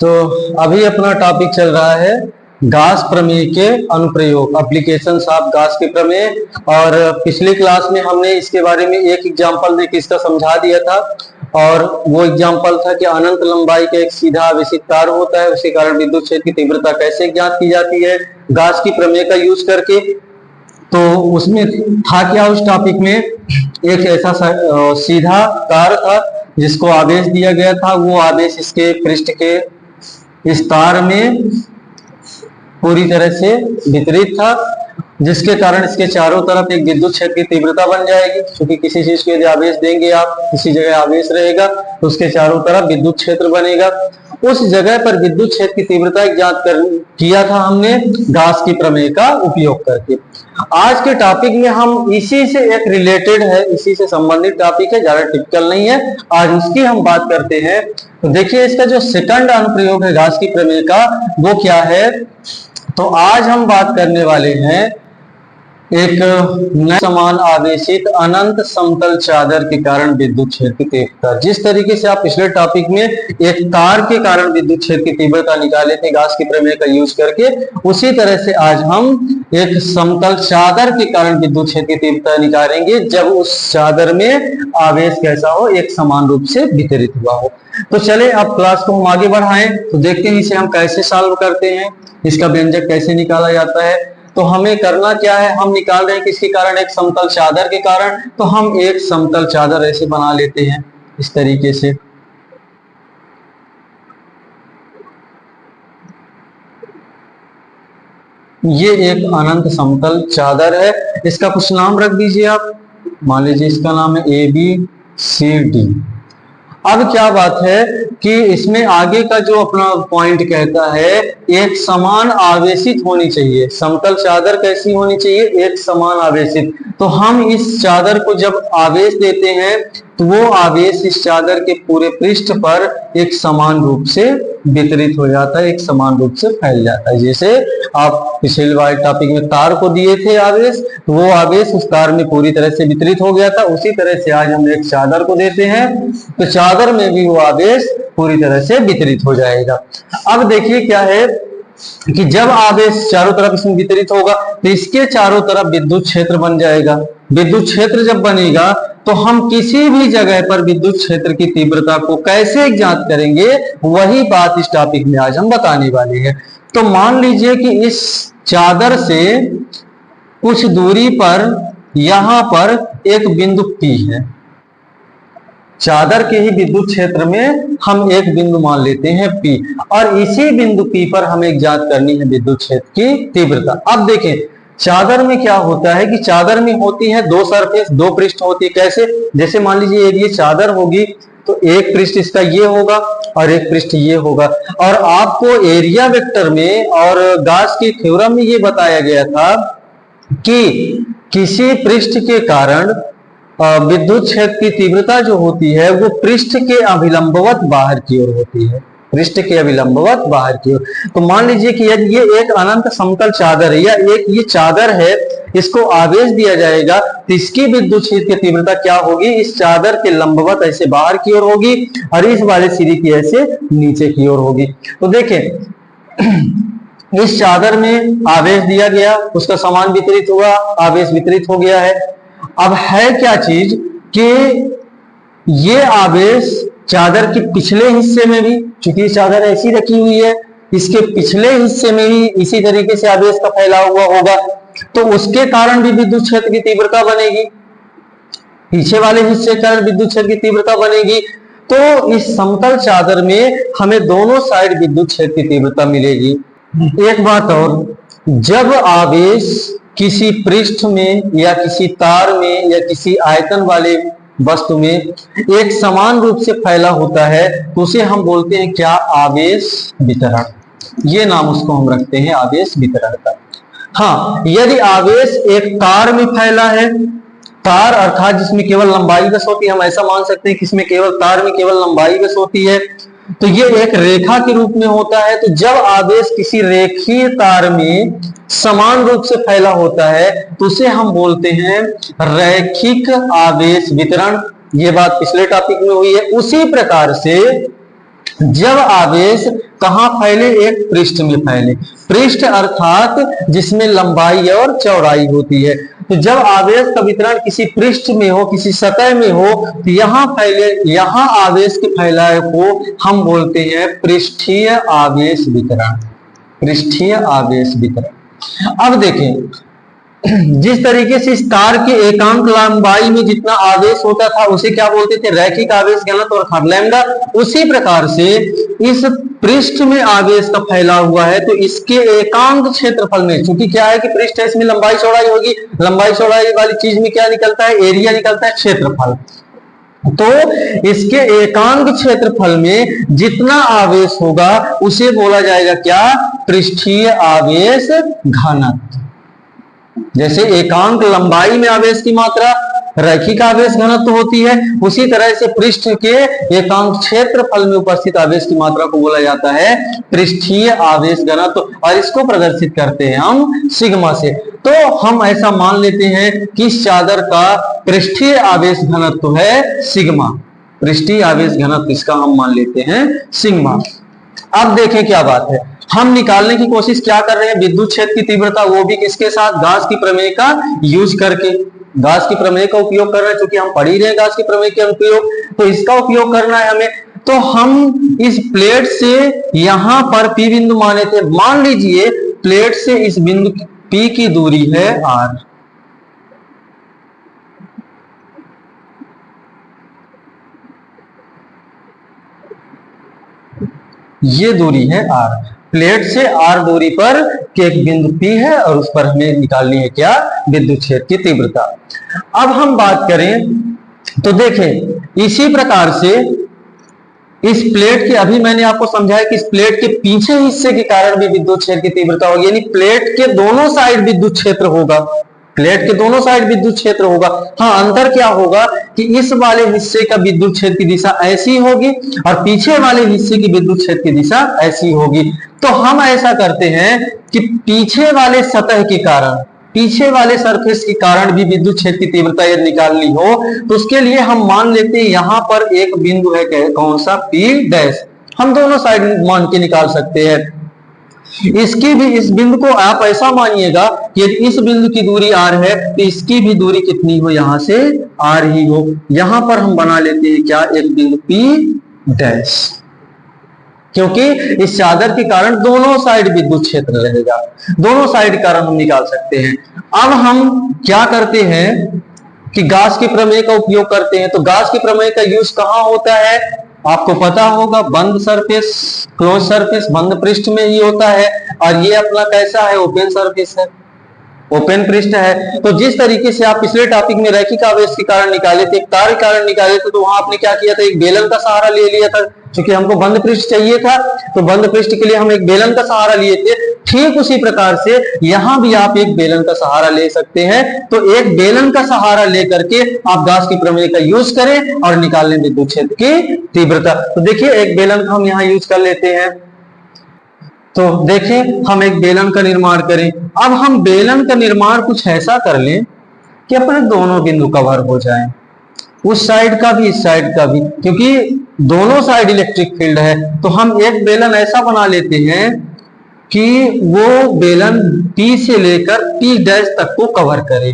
तो अभी अपना टॉपिक चल रहा है गाउस प्रमेय के अनुप्रयोग, एप्लीकेशंस ऑफ गाउस के प्रमेय। और पिछली क्लास में हमने इसके बारे में एक एग्जांपल देके इसका समझा दिया था, और वो एग्जांपल था कि अनंत लंबाई का एक सीधा आवेशित तार होता है, उसके कारण विद्युत क्षेत्र की तीव्रता कैसे ज्ञात की जाती है गाउस की प्रमेय का यूज करके। तो उसमें था क्या, उस टॉपिक में एक ऐसा सीधा तार था जिसको आवेश दिया गया था, वो आवेश इसके पृष्ठ के इस तार में पूरी तरह से वितरित था, जिसके कारण इसके चारों तरफ एक विद्युत क्षेत्र की तीव्रता बन जाएगी। क्योंकि किसी चीज को यदि आवेश देंगे आप, किसी जगह आवेश रहेगा तो उसके चारों तरफ विद्युत क्षेत्र बनेगा। उस जगह पर विद्युत क्षेत्र की तीव्रता ज्ञात किया था हमने गाउस की प्रमेय का उपयोग करके। आज के टॉपिक में हम इसी से एक रिलेटेड है, इसी से संबंधित टॉपिक है, ज्यादा टिपिकल नहीं है, आज उसकी हम बात करते हैं। तो देखिए इसका जो सेकंड अनुप्रयोग है गाउस की प्रमेय का वो क्या है। तो आज हम बात करने वाले हैं एक नए समान आवेशित अनंत समतल चादर के कारण विद्युत क्षेत्र की तीव्रता। जिस तरीके से आप पिछले टॉपिक में एक तार के कारण विद्युत क्षेत्र की तीव्रता निकाले थे गाउस की प्रमेय का यूज करके, उसी तरह से आज हम एक समतल चादर के कारण विद्युत क्षेत्र की तीव्रता निकालेंगे जब उस चादर में आवेश कैसा हो, एक समान रूप से वितरित हुआ हो। तो चले अब क्लास को हम आगे बढ़ाएं, तो देखते हैं इसे हम कैसे सॉल्व करते हैं, इसका व्यंजक कैसे निकाला जाता है। तो हमें करना क्या है, हम निकाल रहे हैं किसके कारण, एक समतल चादर के कारण। तो हम एक समतल चादर ऐसे बना लेते हैं इस तरीके से। ये एक अनंत समतल चादर है, इसका कुछ नाम रख दीजिए आप, मान लीजिए इसका नाम है ABCD। अब क्या बात है कि इसमें आगे का जो अपना पॉइंट कहता है एक समान आवेशित होनी चाहिए। समतल चादर कैसी होनी चाहिए, एक समान आवेशित। तो हम इस चादर को जब आवेश देते हैं तो वो आवेश इस चादर के पूरे पृष्ठ पर एक समान रूप से वितरित हो जाता है, एक समान रूप से फैल जाता है। जैसे आप पिछले वाले टॉपिक में तार को दिए थे आवेश, तो वो आवेश उस तार में पूरी तरह से वितरित हो गया था, उसी तरह से आज हम एक चादर को देते हैं तो चादर में भी वो आवेश पूरी तरह से वितरित हो जाएगा। अब देखिए क्या है कि जब आवेश चारों तरफ इसमें वितरित होगा तो इसके चारों तरफ विद्युत क्षेत्र बन जाएगा। विद्युत क्षेत्र जब बनेगा तो हम किसी भी जगह पर विद्युत क्षेत्र की तीव्रता को कैसे ज्ञात करेंगे, वही बात इस टॉपिक में आज हम बताने वाले हैं। तो मान लीजिए कि इस चादर से कुछ दूरी पर यहां पर एक बिंदु P है, चादर के ही विद्युत क्षेत्र में हम एक बिंदु मान लेते हैं P, और इसी बिंदु P पर हमें ज्ञात करनी है विद्युत क्षेत्र की तीव्रता। अब देखें चादर में क्या होता है कि चादर में होती है दो सरफेस, दो पृष्ठ होती है। कैसे, जैसे मान लीजिए ये चादर होगी तो एक पृष्ठ इसका ये होगा और एक पृष्ठ ये होगा, और आपको एरिया वेक्टर में और गाउस की थ्योरम में ये बताया गया था कि किसी पृष्ठ के कारण विद्युत क्षेत्र की तीव्रता जो होती है वो पृष्ठ के अभिलंबवत बाहर की ओर होती है, पृष्ठ के अभिलंबवत बाहर की ओर। तो मान लीजिए कि यदि ये एक अनंत समतल चादर है या एक ये चादर है, इसको आवेश दिया जाएगा तो इसकी विद्युत क्षेत्र की तीव्रता क्या होगी, इस चादर के लंबवत ऐसे बाहर की ओर होगी और इस वाले सिरे की ऐसे नीचे की ओर होगी। तो देखें इस चादर में आवेश दिया गया, उसका समान वितरित हुआ, आवेश वितरित हो गया है। अब है क्या चीज कि ये आवेश चादर के पिछले हिस्से में भी, चूंकि चादर ऐसी रखी हुई है, इसके पिछले हिस्से में भी इसी तरीके से आवेश का फैला हुआ होगा, तो उसके कारण भी विद्युत क्षेत्र की तीव्रता बनेगी, पीछे वाले हिस्से के कारण विद्युत क्षेत्र की तीव्रता बनेगी। तो इस समतल चादर में हमें दोनों साइड विद्युत क्षेत्र की तीव्रता मिलेगी। एक बात और, जब आवेश किसी पृष्ठ में या किसी तार में या किसी आयतन वाले वस्तु में एक समान रूप से फैला होता है तो उसे हम बोलते हैं क्या, आवेश वितरण। ये नाम उसको हम रखते हैं आवेश वितरण का। हाँ, यदि आवेश एक तार में फैला है, तार अर्थात जिसमें केवल लंबाई बस होती है, हम ऐसा मान सकते हैं कि इसमें केवल तार में केवल लंबाई बस होती है, तो ये एक रेखा के रूप में होता है। तो जब आवेश किसी रेखीय तार में समान रूप से फैला होता है तो उसे हम बोलते हैं रैखिक आवेश वितरण। ये बात पिछले टॉपिक में हुई है। उसी प्रकार से जब आवेश कहाँ फैले, एक पृष्ठ में फैले। पृष्ठ अर्थात जिसमें लंबाई और चौड़ाई होती है। तो जब आवेश का वितरण किसी पृष्ठ में हो, किसी सतह में हो, तो यहाँ फैले, यहाँ आवेश के फैलाव को हम बोलते हैं पृष्ठीय आवेश वितरण। पृष्ठीय आवेश वितरण। अब देखें, जिस तरीके से इस तार के एकांक लंबाई में जितना आवेश होता था उसे क्या बोलते थे, रैखिक आवेश घनत्व अर्थात लैम्डा। उसी प्रकार से इस पृष्ठ में आवेश का फैला हुआ है, तो इसके एकांक क्षेत्रफल में, चूंकि क्या है कि पृष्ठ है, इसमें लंबाई चौड़ाई होगी, लंबाई चौड़ाई वाली चीज में क्या निकलता है, एरिया निकलता है, क्षेत्रफल। तो इसके एकांक क्षेत्रफल में जितना आवेश होगा उसे बोला जाएगा क्या, पृष्ठीय आवेश घनत्व। जैसे एकांक लंबाई में आवेश की मात्रा रैखिक आवेश घनत्व होती है, उसी तरह से पृष्ठ के एकांक क्षेत्रफल में उपस्थित आवेश की मात्रा को बोला जाता है पृष्ठीय आवेश घनत्व, और इसको प्रदर्शित करते हैं हम सिग्मा से। तो हम ऐसा मान लेते हैं कि इस चादर का पृष्ठीय आवेश घनत्व है सिग्मा। पृष्ठीय आवेश घनत्व इसका हम मान लेते हैं सिग्मा। अब देखें क्या बात है, हम निकालने की कोशिश क्या कर रहे हैं, विद्युत क्षेत्र की तीव्रता, वो भी किसके साथ, गाउस की प्रमेय का यूज करके। गाउस की प्रमेय का उपयोग कर रहे हैं, क्योंकि हम पढ़ ही रहे हैं गाउस की प्रमेय का उपयोग, तो इसका उपयोग करना है हमें। तो हम इस प्लेट से यहां पर P बिंदु माने थे, मान लीजिए प्लेट से इस बिंदु P की दूरी है R। ये दूरी है R। प्लेट से R दूरी पर एक बिंदु P है और उस पर हमें निकालनी है क्या, विद्युत क्षेत्र की तीव्रता। अब हम बात करें तो देखें, इसी प्रकार से इस प्लेट के, अभी मैंने आपको समझाया कि इस प्लेट के पीछे हिस्से के कारण भी विद्युत क्षेत्र की तीव्रता होगी, यानी प्लेट के दोनों साइड विद्युत क्षेत्र होगा। प्लेट के दोनों साइड विद्युत क्षेत्र होगा। हाँ, अंतर क्या होगा कि इस वाले हिस्से का विद्युत क्षेत्र की दिशा ऐसी होगी और पीछे वाले हिस्से की विद्युत क्षेत्र की दिशा ऐसी होगी। तो हम ऐसा करते हैं कि पीछे वाले सतह के कारण, पीछे वाले सरफेस के कारण भी विद्युत क्षेत्र की तीव्रता यदि निकालनी हो तो उसके लिए हम मान लेते हैं यहां पर एक बिंदु है, कौन सा, P'। हम दोनों साइड मान के निकाल सकते हैं। इसकी भी, इस बिंदु को आप ऐसा मानिएगा कि यदि इस बिंदु की दूरी R है तो इसकी भी दूरी कितनी हो, यहां से R ही हो। यहां पर हम बना लेते हैं क्या, एक बिंदु P', क्योंकि इस चादर के कारण दोनों साइड विद्युत क्षेत्र रहेगा। दोनों साइड कारण हम निकाल सकते हैं। अब हम क्या करते हैं कि गाउस की प्रमेय का उपयोग करते हैं। तो गाउस की प्रमेय का यूज कहां होता है, आपको पता होगा, बंद सरफेस, क्लोज सरफेस, बंद पृष्ठ में ही होता है। और ये अपना कैसा है, ओपन सरफेस है, ओपन पृष्ठ है। तो जिस तरीके से आप पिछले टॉपिक में रैखिक आवेश के कारण निकाले थे, एक तार के कारण निकाले थे, तो वहां आपने क्या किया था, एक बेलन का सहारा ले लिया था, क्योंकि हमको बंद पृष्ठ चाहिए था, तो बंद पृष्ठ के लिए हम एक बेलन का सहारा लिए थे। ठीक उसी प्रकार से यहां भी आप एक बेलन का सहारा ले सकते हैं। तो एक बेलन का सहारा लेकर के आप गाउस की प्रमेय का यूज करें और निकाल लें विद्युत क्षेत्र की तीव्रता। तो देखिए, एक बेलन का हम यहाँ यूज कर लेते हैं। तो देखें, हम एक बेलन का निर्माण करें। अब हम बेलन का निर्माण कुछ ऐसा कर लें कि अपने दोनों बिंदु कवर हो जाएं, उस साइड का भी इस साइड का भी, क्योंकि दोनों साइड इलेक्ट्रिक फील्ड है। तो हम एक बेलन ऐसा बना लेते हैं कि वो बेलन P से लेकर P' तक को कवर करे।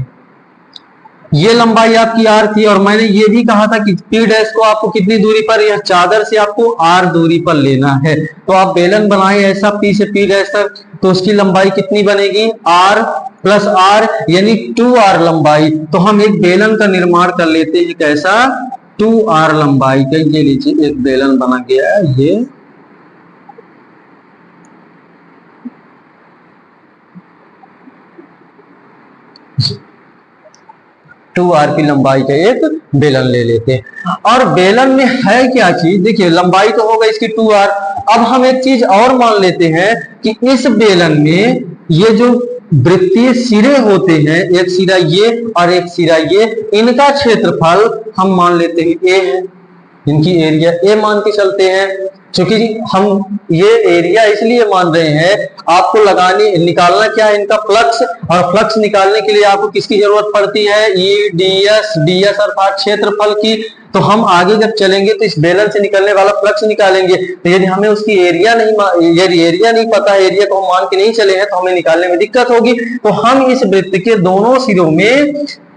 ये लंबाई आपकी R थी, और मैंने ये भी कहा था कि P' को आपको कितनी दूरी पर, यह चादर से आपको R दूरी पर लेना है। तो आप बेलन बनाए ऐसा P से P' तक, तो उसकी लंबाई कितनी बनेगी, R प्लस R, यानी 2R लंबाई। तो हम एक बेलन का निर्माण कर लेते हैं, कैसा, 2R लंबाई का। ये लीजिए, एक बेलन बना गया है, ये 2R की लंबाई का एक बेलन ले लेते हैं। और बेलन में है क्या चीज, देखिए लंबाई तो होगा इसकी 2R। अब हम एक चीज और मान लेते हैं कि इस बेलन में ये जो वृत्तीय सिरे होते हैं, एक सिरा ये और एक सिरा ये, इनका क्षेत्रफल हम मान लेते हैं A है, इनकी एरिया A मान के चलते हैं। क्योंकि हम ये एरिया इसलिए मान रहे हैं, आपको निकालना क्या है, इनका फ्लक्स, और फ्लक्स निकालने के लिए आपको किसकी जरूरत पड़ती है, E ds, ds अर्थात क्षेत्रफल की। तो हम आगे जब चलेंगे तो इस बेलन से निकलने वाला फ्लक्स निकालेंगे। तो यदि हमें उसकी एरिया नहीं पता है, एरिया को हम मान के नहीं चले हैं, तो हमें निकालने में दिक्कत होगी। तो हम इस वृत्त के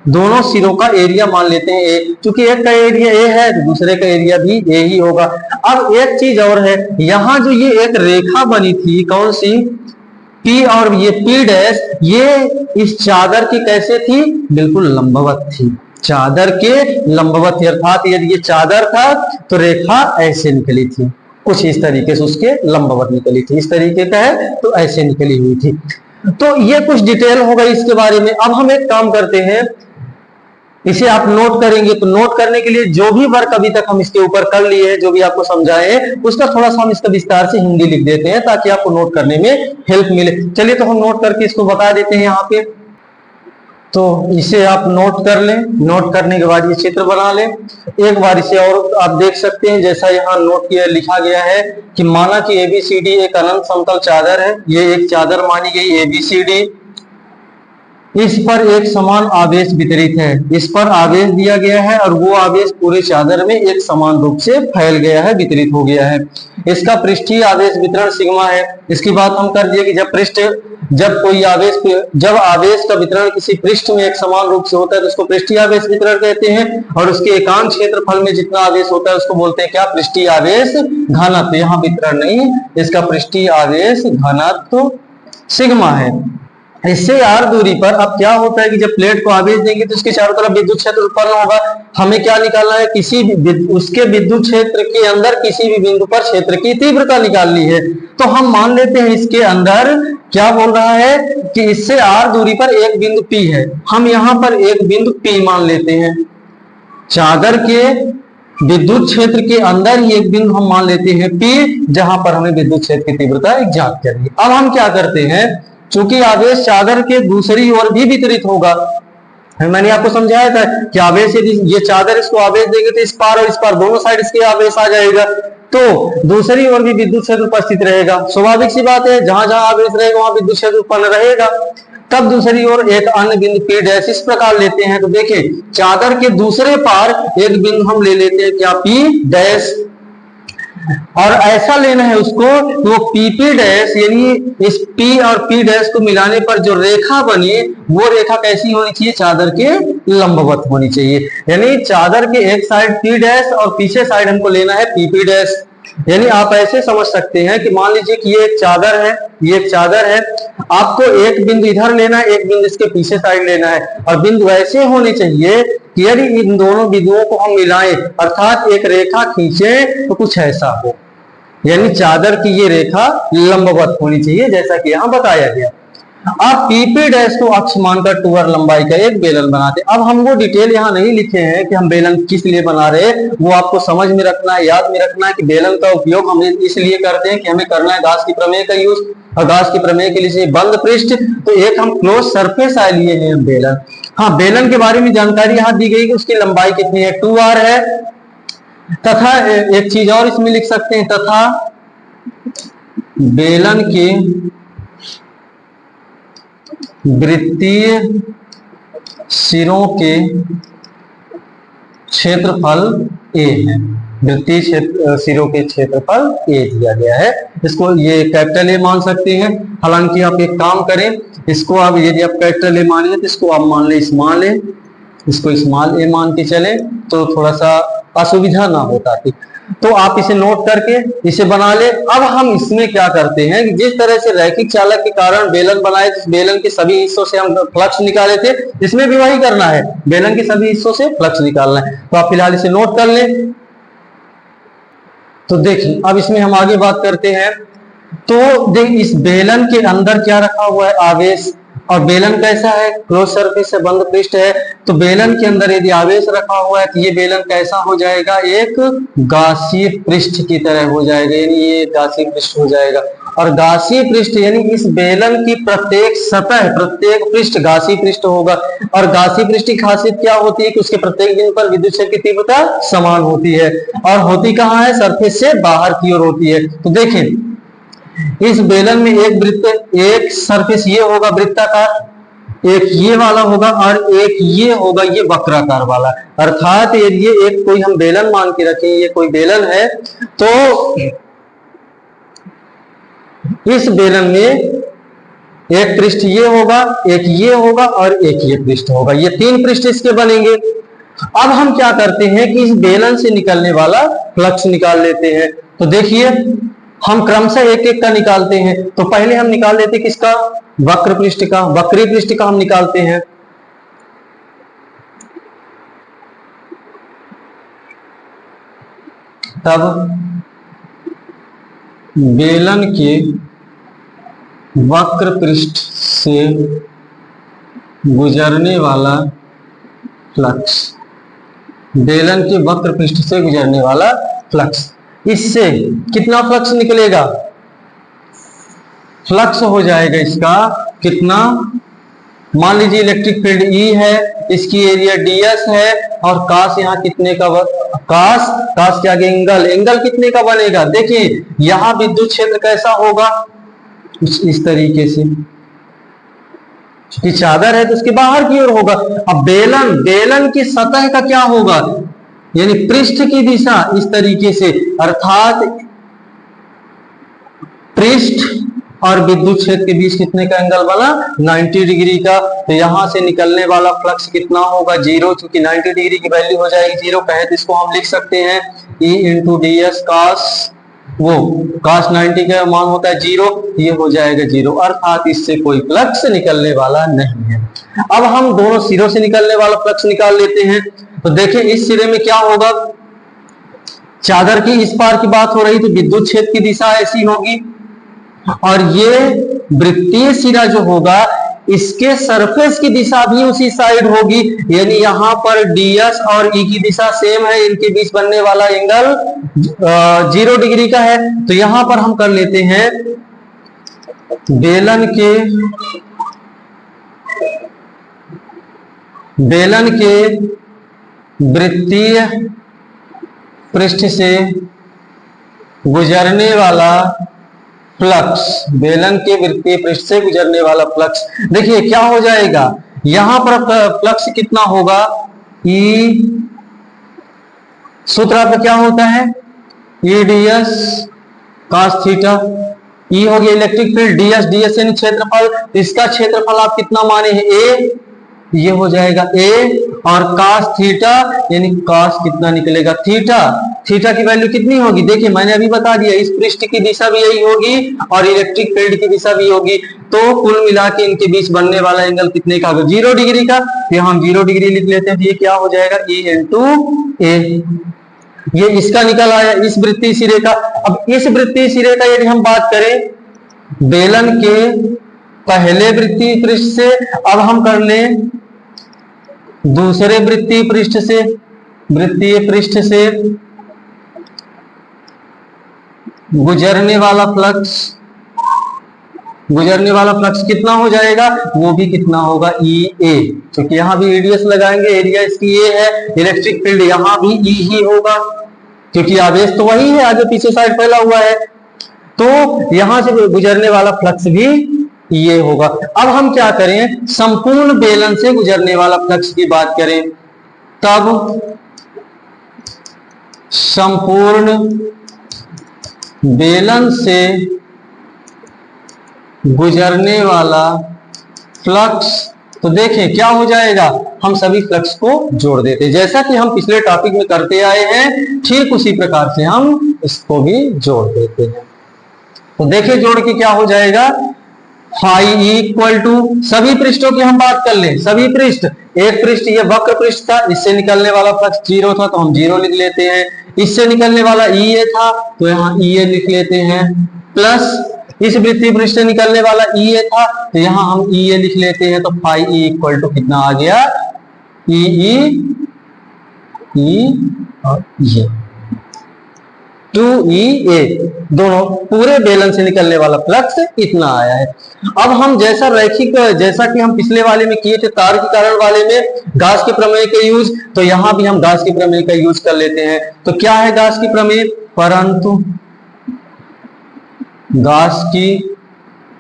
दोनों सिरों का एरिया मान लेते हैं ए, क्योंकि एक का एरिया ए है तो दूसरे का एरिया भी ए ही होगा। अब एक चीज और है, यहां जो ये एक रेखा बनी थी, कौन सी, P और ये P डैश, ये इस चादर की कैसे थी, बिल्कुल लंबवत थी, चादर के लंबवत थी। अर्थात यदि ये चादर था तो रेखा ऐसे निकली थी, कुछ इस तरीके से उसके लंबवत निकली थी, इस तरीके का है तो ऐसे निकली हुई थी। तो ये कुछ डिटेल हो गई इसके बारे में। अब हम एक काम करते हैं, इसे आप नोट करेंगे, तो नोट करने के लिए जो भी वर्क अभी तक हम इसके ऊपर कर लिए हैं, जो भी आपको समझाए हैं, उसका थोड़ा सा हम इसका विस्तार से हिंदी लिख देते हैं ताकि आपको नोट करने में हेल्प मिले। चलिए तो हम नोट करके इसको बता देते हैं यहाँ पे। तो इसे आप नोट कर लें, नोट करने के बाद ये चित्र बना लें। एक बार इसे और आप देख सकते हैं, जैसा यहाँ नोट किया लिखा गया है कि माना कि ABCD एक अनंत समतल चादर है। ये एक चादर मानी गई ABCD, इस पर एक समान आवेश वितरित है, इस पर आवेश दिया गया है और वो आवेश पूरे चादर में एक समान रूप से फैल गया है, वितरित हो गया है। इसका पृष्ठीय आवेश वितरण सिग्मा है। इसकी बात हम कर दिए कि जब आवेश का वितरण किसी पृष्ठ में एक समान रूप से होता है तो उसको पृष्ठीय आवेश वितरण कहते हैं, और उसके एकांक क्षेत्रफल में जितना आवेश होता है उसको बोलते हैं क्या, पृष्ठीय आवेश घनत्व। यहाँ वितरण नहीं, इसका पृष्ठीय आवेश घनत्व सिग्मा है। इससे r दूरी पर अब क्या होता है कि जब प्लेट को आवेश देंगे तो उसके चारों तरफ विद्युत क्षेत्र उत्पन्न होगा। हमें क्या निकालना है, उसके विद्युत क्षेत्र के अंदर किसी भी बिंदु पर क्षेत्र की तीव्रता निकालनी है। तो हम मान लेते हैं इसके अंदर क्या बोल रहा है कि इससे r दूरी पर एक बिंदु P है। हम यहाँ पर एक बिंदु P मान लेते हैं, चादर के विद्युत क्षेत्र के अंदर ही एक बिंदु हम मान लेते हैं P, जहां पर हमें विद्युत क्षेत्र की तीव्रता ज्ञात करनी है। अब हम क्या करते हैं, चूंकि आवेश चादर के दूसरी ओर भी वितरित होगा, मैंने आपको समझाया था कि आवेश यदि ये चादर इसको आवेश देंगे तो इस पार और इस पार दोनों साइड इसके आवेश आ जाएगा, तो दूसरी ओर भी विद्युत क्षेत्र उपस्थित रहेगा। स्वाभाविक सी बात है, जहां जहां आवेश रहेगा वहां विद्युत क्षेत्र उत्पन्न रहेगा। तब दूसरी ओर एक अन्य बिंदु P डैश इस प्रकार लेते हैं। तो देखिए चादर के दूसरे पार एक बिंदु हम ले लेते हैं क्या, P डैश, और ऐसा लेना है उसको तो PP डैश, यानी इस P और P डैश को मिलाने पर जो रेखा बनी वो रेखा कैसी होनी चाहिए, चादर के लंबवत होनी चाहिए। यानी चादर के एक साइड P डैश और पीछे साइड हमको लेना है PP डैश। यानी आप ऐसे समझ सकते हैं कि मान लीजिए कि ये एक चादर है, ये एक चादर है, आपको एक बिंदु इधर लेना है, एक बिंदु इसके पीछे साइड लेना है, और बिंदु ऐसे होने चाहिए कि यदि इन दोनों बिंदुओं को हम मिलाएं अर्थात एक रेखा खींचे तो कुछ ऐसा हो, यानी चादर की ये रेखा लंबवत होनी चाहिए जैसा कि यहाँ बताया गया। अब PP डैश को अक्ष मानकर 2r लंबाई का एक बेलन बनाते। अब हम वो डिटेल यहाँ नहीं लिखे हैं कि हम बेलन किस लिए बना रहे हैं, वो आपको समझ में रखना है, याद में रखना है कि बेलन का उपयोग हम इसलिए करते हैं कि हमें करना है गाउस की प्रमेय का यूज, और गाउस की प्रमेय के लिए बंद पृष्ठ, तो एक हम क्लोज सरफेस लिए हैं बेलन। हाँ, बेलन के बारे में जानकारी यहाँ दी गई कि उसकी लंबाई कितनी है, 2r है, तथा एक चीज और इसमें लिख सकते हैं, तथा बेलन के वृत्तीय सिरों के क्षेत्रफल A है। वृत्तीय सिरों के क्षेत्रफल A दिया गया है, इसको ये कैपिटल A मान सकते हैं। हालांकि आप एक काम करें, इसको आप यदि आप कैपिटल A मानिए तो इसको आप मान ले स्मॉल A, इसको स्मॉल A मान के चले तो थोड़ा सा असुविधा ना होता थी। तो आप इसे नोट करके इसे बना ले। अब हम इसमें क्या करते हैं कि जिस तरह से रैखिक चालक के कारण बेलन बनाए, बेलन के सभी हिस्सों से हम फ्लक्स निकाले थे, इसमें भी वही करना है, बेलन के सभी हिस्सों से फ्लक्स निकालना है। तो आप फिलहाल इसे नोट कर लें। तो देखिए अब इसमें हम आगे बात करते हैं। तो इस बेलन के अंदर क्या रखा हुआ है, आवेश, और बेलन कैसा है, क्लोज सरफेस से बंद पृष्ठ है। तो बेलन के अंदर यदि आवेश रखा हुआ है तो ये बेलन कैसा हो जाएगा, एक गासीय पृष्ठ की तरह हो जाएगा, यानी ये गासीय पृष्ठ हो जाएगा। और गासीय पृष्ठ यानी इस बेलन की प्रत्येक सतह, प्रत्येक पृष्ठ गासीय पृष्ठ होगा। और गासीय पृष्ठ की खासियत क्या होती है कि उसके प्रत्येक बिंदु पर विद्युत क्षेत्र की तीव्रता समान होती है, और होती कहाँ है, सरफेस से बाहर की ओर होती है। तो देखें इस बेलन में एक वृत्त, एक सरफेस ये होगा वृत्ताकार, एक ये वाला होगा और एक ये होगा, ये वक्राकार वाला। अर्थात ये एक कोई हम बेलन मान के रखें, ये कोई बेलन है, तो इस बेलन में एक पृष्ठ ये होगा, एक ये होगा और एक ये पृष्ठ होगा, ये तीन पृष्ठ इसके बनेंगे। अब हम क्या करते हैं कि इस बेलन से निकलने वाला फ्लक्स निकाल लेते हैं। तो देखिए हम क्रमशः एक एक का निकालते हैं। तो पहले हम निकाल लेते हैं किसका, वक्र पृष्ठ का, वक्री पृष्ठ का हम निकालते हैं। तब बेलन के वक्र पृष्ठ से गुजरने वाला फ्लक्स, बेलन के वक्र पृष्ठ से गुजरने वाला फ्लक्स, इससे कितना फ्लक्स निकलेगा, फ्लक्स हो जाएगा इसका कितना, मान लीजिए इलेक्ट्रिक फील्ड E है, इसकी एरिया ds है और कास यहाँ कितने का, कास के आगे एंगल कितने का बनेगा। देखिए यहाँ विद्युत क्षेत्र कैसा होगा, इस तरीके से, कि चादर है तो उसके बाहर की ओर होगा। अब बेलन की सतह का क्या होगा, यानी पृष्ठ की दिशा इस तरीके से, अर्थात पृष्ठ और विद्युत क्षेत्र के बीच कितने का एंगल बना, 90 डिग्री का। तो यहां से निकलने वाला फ्लक्स कितना होगा, 0, क्योंकि 90 डिग्री की वैल्यू हो जाएगी 0, कहे तो इसको हम लिख सकते हैं E इंटू ds cos, वो cos 90 का मान होता है 0, ये हो जाएगा 0, अर्थात इससे कोई फ्लक्स निकलने वाला नहीं है। अब हम दोनों सिरों से निकलने वाला फ्लक्स निकाल लेते हैं। तो देखिए इस सिरे में क्या होगा, चादर की इस पार की बात हो रही तो विद्युत क्षेत्र की दिशा ऐसी होगी, और ये वृत्तीय सिरा जो होगा इसके सरफेस की दिशा भी उसी साइड होगी, यानी यहां पर ds और E की दिशा सेम है, इनके बीच बनने वाला एंगल 0 डिग्री का है। तो यहां पर हम कर लेते हैं बेलन के वृत्तीय पृष्ठ से गुजरने वाला फ्लक्स, बेलन के वृत्तीय पृष्ठ से गुजरने वाला फ्लक्स, देखिए क्या हो जाएगा, यहां पर फ्लक्स कितना होगा, E, सूत्र आपका क्या होता है, E ds cos theta, E हो गया इलेक्ट्रिक फील्ड, ds यानी क्षेत्रफल, इसका क्षेत्रफल आप कितना माने हैं A, ये हो जाएगा A, और cos थीटा यानी cos कितना निकलेगा, थीटा की वैल्यू कितनी होगी, देखिए मैंने अभी बता दिया, इस पृष्ठ की दिशा भी यही होगी और इलेक्ट्रिक फील्ड की दिशा भी होगी, तो कुल मिला के इनके बीच बनने वाला एंगल कितने का होगा, 0 डिग्री का। फिर हम 0 डिग्री लिख लेते हैं, तो ये क्या हो जाएगा, E इंटू A, ये इसका निकल आया इस वृत्तीय सिरे का। अब इस वृत्तीय सिरे का यदि हम बात करें बेलन के पहले वृत्तीय पृष्ठ से, अब हम कर लें दूसरे वृत्तीय पृष्ठ से गुजरने वाला फ्लक्स कितना हो जाएगा, वो भी कितना होगा, EA, क्योंकि यहां भी रेडियस लगाएंगे, एरिया इसकी A है, इलेक्ट्रिक फील्ड यहां भी E ही होगा, क्योंकि आवेश तो वही है, आगे पीछे साइड फैला हुआ है, तो यहां से गुजरने वाला फ्लक्स भी ये होगा। अब हम क्या करें, संपूर्ण बेलन से गुजरने वाला फ्लक्स की बात करें, तब संपूर्ण बेलन से गुजरने वाला फ्लक्स, तो देखें क्या हो जाएगा, हम सभी फ्लक्स को जोड़ देते हैं, जैसा कि हम पिछले टॉपिक में करते आए हैं, ठीक उसी प्रकार से हम इसको भी जोड़ देते हैं। तो देखिए जोड़ के क्या हो जाएगा, फाई इक्वल टू, सभी पृष्ठों की हम बात कर लें, सभी पृष्ठ, एक पृष्ठ ये वक्र पृष्ठ था, इससे निकलने वाला फ्लक्स 0 था तो हम 0 लिख लेते हैं, इससे निकलने वाला EA था तो यहाँ EA लिख लेते हैं, प्लस इस वृत्तीय पृष्ठ से निकलने वाला EA था तो यहाँ हम EA लिख लेते हैं, तो फाई E इक्वल टू कितना आ गया, E और ये 2EA, दोनों पूरे बेलन से निकलने वाला फ्लक्स इतना आया है। अब हम जैसा रैखिक, जैसा कि हम पिछले वाले में किए थे तार के कारण वाले में गाउस के प्रमेय का यूज, तो यहां भी हम गाउस के प्रमेय का यूज कर लेते हैं। तो क्या है गाउस की प्रमेय, परंतु गाउस की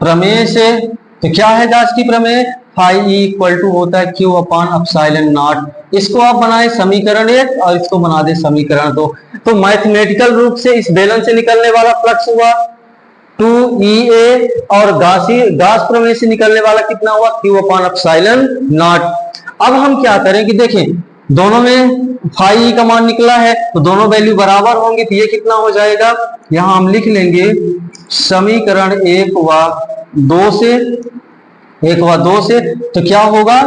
प्रमेय से, तो क्या है गाउस की प्रमेय, फाई ई इक्वल टू होता है क्यू अपॉन एप्सिलॉन नॉट। इसको आप बनाए समीकरण 1 और इसको बना दे समीकरण 2। तो मैथमेटिकल रूप से इस बेलन से निकलने वाला फ्लक्स हुआ 2EA और गास प्रमेय से निकलने वाला कितना हुआ क्यू अपॉन एप्सिलॉन नॉट। अब हम क्या करें कि देखें दोनों में फाई ई का मान निकला है तो दोनों वैल्यू बराबर होंगे, तो ये कितना हो जाएगा, यहां हम लिख लेंगे समीकरण 1 व 2 से तो क्या होगा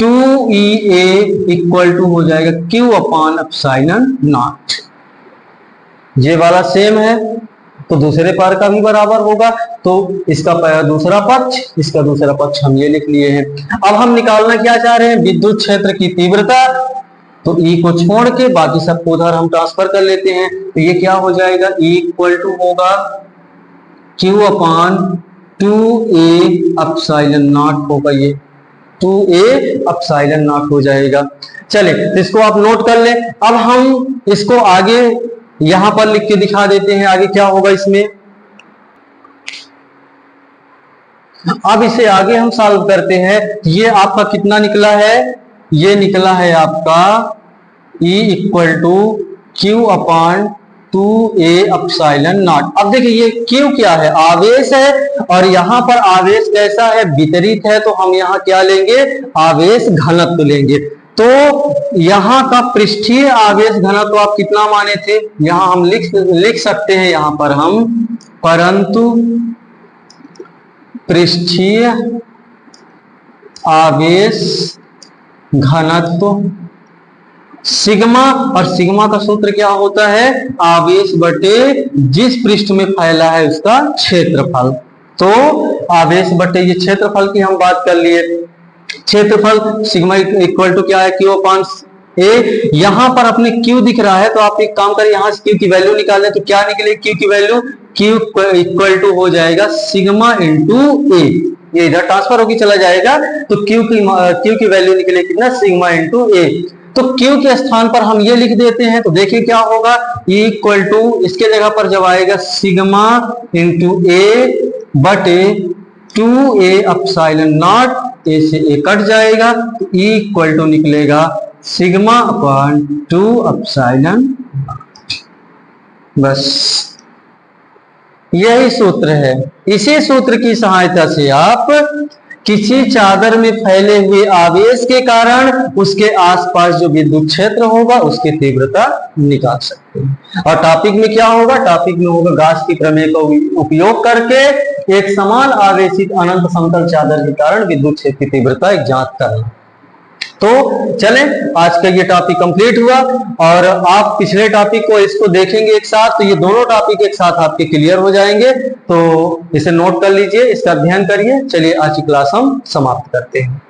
2EA इक्वल टू हो जाएगा क्यू अपॉन एप्सिलॉन नॉट। ये वाला सेम है तो दूसरे पार का भी बराबर होगा, तो इसका दूसरा पक्ष इसका दूसरा पक्ष हम ये लिख लिए हैं। अब हम निकालना क्या चाह रहे हैं, विद्युत क्षेत्र की तीव्रता। तो E को छोड़ के बाकी सबको उधर हम ट्रांसफर कर लेते हैं, तो ये क्या हो जाएगा E इक्वल टू होगा Q upon 2A epsilon not होगा, ये 2A एप्सिलॉन नॉट हो जाएगा। चले तो इसको आप नोट कर ले। अब हम इसको आगे यहां पर लिख के दिखा देते हैं आगे क्या होगा इसमें। अब इसे आगे हम सॉल्व करते हैं। ये आपका कितना निकला है, ये निकला है आपका E equal to q upon 2A epsilon naught. अब देखिए ये Q क्या है, आवेश है, और यहां पर आवेश कैसा है, वितरित है, तो हम यहां क्या लेंगे, आवेश घनत्व लेंगे। तो यहां का पृष्ठीय आवेश घनत्व आप कितना माने थे, यहां हम लिख सकते हैं यहां पर हम, परंतु पृष्ठीय आवेश घनत्व सिग्मा, और सिग्मा का सूत्र क्या होता है, आवेश बटे जिस पृष्ठ में फैला है उसका क्षेत्रफल। तो आवेश बटे ये क्षेत्रफल की हम बात कर लिए, क्षेत्रफल सिग्मा इक्वल टू क्या है क्यू अपॉन ए। यहां पर अपने क्यू दिख रहा है तो आप एक काम करें, यहां से क्यू की वैल्यू निकाल लें, तो क्या निकलेगी क्यू की वैल्यू, क्यू इक्वल टू हो जाएगा सिग्मा इंटू ए, ये इधर ट्रांसफर होकर चला जाएगा, तो क्यू की वैल्यू निकले कितना, सिग्मा इंटू ए। तो क्यू के स्थान पर हम ये लिख देते हैं, तो देखिए क्या होगा, E इक्वल टू इसके जगह पर जब आएगा सिग्मा इंटू ए बटे 2A एप्सिलॉन नॉट, ए से ए कट जाएगा, तो E इक्वल टू निकलेगा सिग्मा अपॉन 2 एप्सिलॉन। बस यही सूत्र है। इसी सूत्र की सहायता से आप किसी चादर में फैले हुए आवेश के कारण उसके आसपास जो विद्युत क्षेत्र होगा उसकी तीव्रता निकाल सकते हैं। और टॉपिक में क्या होगा, टॉपिक में होगा गाउस की प्रमेय का उपयोग करके एक समान आवेशित अनंत समतल चादर के कारण विद्युत क्षेत्र की तीव्रता एक जांच करना। तो चलें, आज का ये टॉपिक कंप्लीट हुआ, और आप पिछले टॉपिक को इसको देखेंगे एक साथ, तो ये दोनों टॉपिक एक साथ आपके क्लियर हो जाएंगे। तो इसे नोट कर लीजिए, इसका अध्ययन करिए। चलिए आज की क्लास हम समाप्त करते हैं।